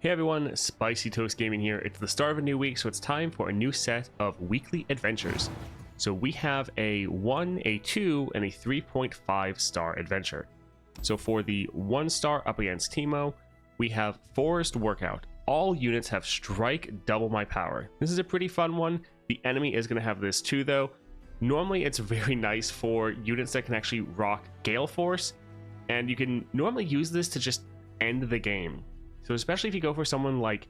Hey everyone, Spicy Toast Gaming here. It's the start of a new week, so it's time for a new set of weekly adventures. So we have a 1, a 2, and a 3.5 star adventure. So for the 1 star up against Teemo, we have Forest Workout. All units have strike double my power. This is a pretty fun one. The enemy is going to have this too though. Normally it's very nice for units that can actually rock Gale Force, and you can normally use this to just end the game. So especially if you go for someone like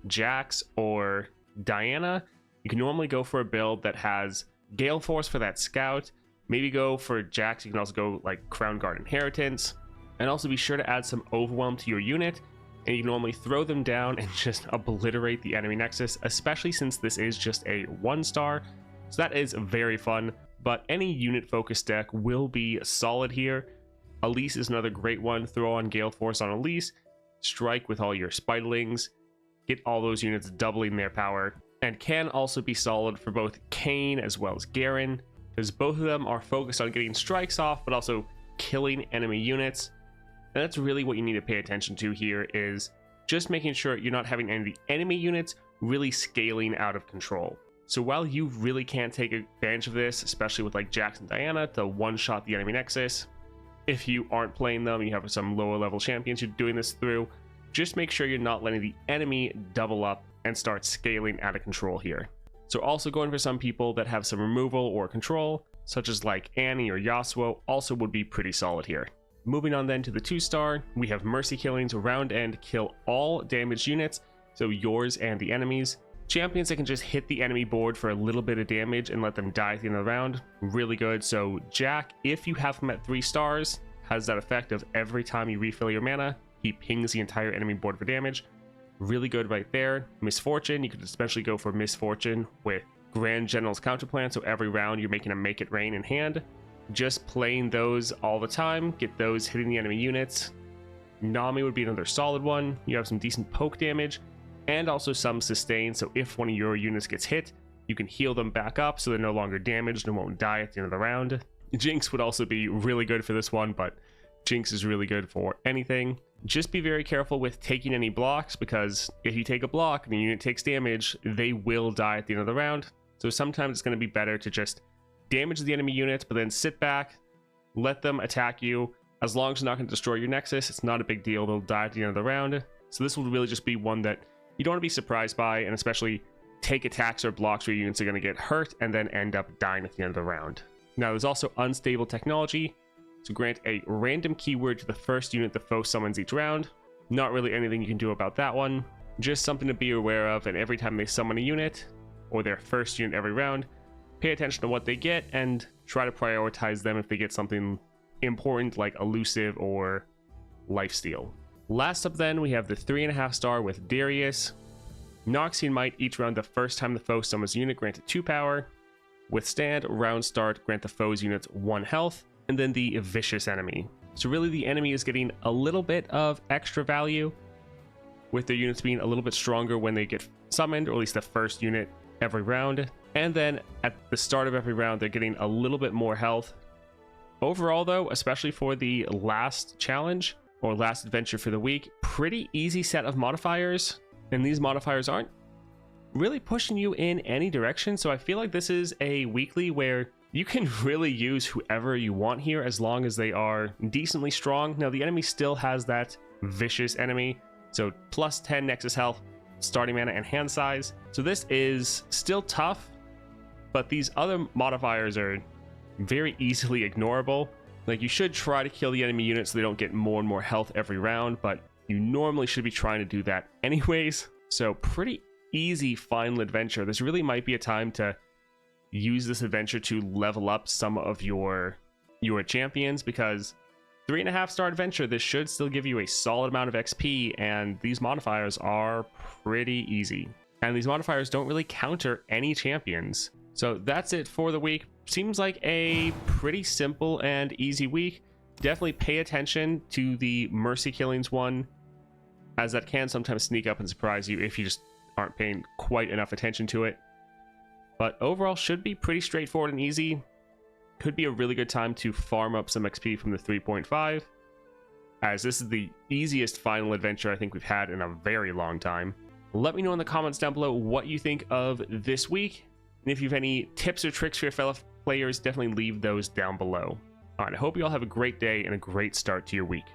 Jax or Diana, you can normally go for a build that has Gale Force for that scout. Maybe go for Jax, you can also go like Crown Guard Inheritance. And also be sure to add some Overwhelm to your unit, and you can normally throw them down and just obliterate the enemy Nexus, especially since this is just a 1 star. So that is very fun, but any unit focused deck will be solid here. Elise is another great one. Throw on Gale Force on Elise, strike with all your Spiderlings, get all those units doubling their power, and can also be solid for both Kayn as well as Garen, because both of them are focused on getting strikes off but also killing enemy units. And that's really what you need to pay attention to here, is just making sure you're not having any of the enemy units really scaling out of control. So while you really can't take advantage of this, especially with like Jax and Diana to one-shot the enemy Nexus, if you aren't playing them, you have some lower level champions you're doing this through, just make sure you're not letting the enemy double up and start scaling out of control here. So also going for some people that have some removal or control, such as like Annie or Yasuo, also would be pretty solid here. Moving on then to the 2 star, we have Mercy Killings. Round end, kill all damaged units, so yours and the enemies. Champions that can just hit the enemy board for a little bit of damage and let them die at the end of the round, really good. So Jack, if you have him at 3 stars, has that effect of every time you refill your mana, he pings the entire enemy board for damage. Really good right there. Misfortune, you could especially go for Misfortune with Grand General's Counterplan, so every round you're making a Make It Rain in hand. Just playing those all the time, get those hitting the enemy units. Nami would be another solid one. You have some decent poke damage and also some sustain, so if one of your units gets hit, you can heal them back up so they're no longer damaged and won't die at the end of the round. Jinx would also be really good for this one, but Jinx is really good for anything. Just be very careful with taking any blocks, because if you take a block and the unit takes damage, they will die at the end of the round. So sometimes it's going to be better to just damage the enemy units, but then sit back, let them attack you. As long as you're not going to destroy your Nexus, it's not a big deal. They'll die at the end of the round. So this will really just be one that you don't want to be surprised by, and especially take attacks or blocks where your units are going to get hurt and then end up dying at the end of the round. Now there's also Unstable Technology, to grant a random keyword to the first unit the foe summons each round. Not really anything you can do about that one, just something to be aware of, and every time they summon a unit, or their first unit every round, pay attention to what they get and try to prioritize them if they get something important like Elusive or Lifesteal. Last up then, we have the 3.5 star with Darius. Noxian Might each round the first time the foe summons a unit, granted 2 power. Withstand, round start, grant the foe's units 1 health. And then the Vicious Enemy. So really the enemy is getting a little bit of extra value, with their units being a little bit stronger when they get summoned, or at least the first unit every round. And then at the start of every round, they're getting a little bit more health. Overall though, especially for the last challenge, or last adventure for the week, pretty easy set of modifiers, and these modifiers aren't really pushing you in any direction. So I feel like this is a weekly where you can really use whoever you want here, as long as they are decently strong. Now the enemy still has that Vicious Enemy, so plus 10 Nexus health, starting mana, and hand size. So this is still tough, but these other modifiers are very easily ignorable. Like, you should try to kill the enemy units so they don't get more and more health every round, but you normally should be trying to do that anyways. So pretty easy final adventure. This really might be a time to use this adventure to level up some of your champions, because 3.5 star adventure, this should still give you a solid amount of XP, and these modifiers are pretty easy. And these modifiers don't really counter any champions. So that's it for the week. Seems like a pretty simple and easy week. Definitely pay attention to the Mercy Killings one, as that can sometimes sneak up and surprise you if you just aren't paying quite enough attention to it. But overall should be pretty straightforward and easy. Could be a really good time to farm up some XP from the 3.5. as this is the easiest final adventure I think we've had in a very long time. Let me know in the comments down below what you think of this week, and if you have any tips or tricks for your fellow players, definitely leave those down below. All right, I hope you all have a great day and a great start to your week.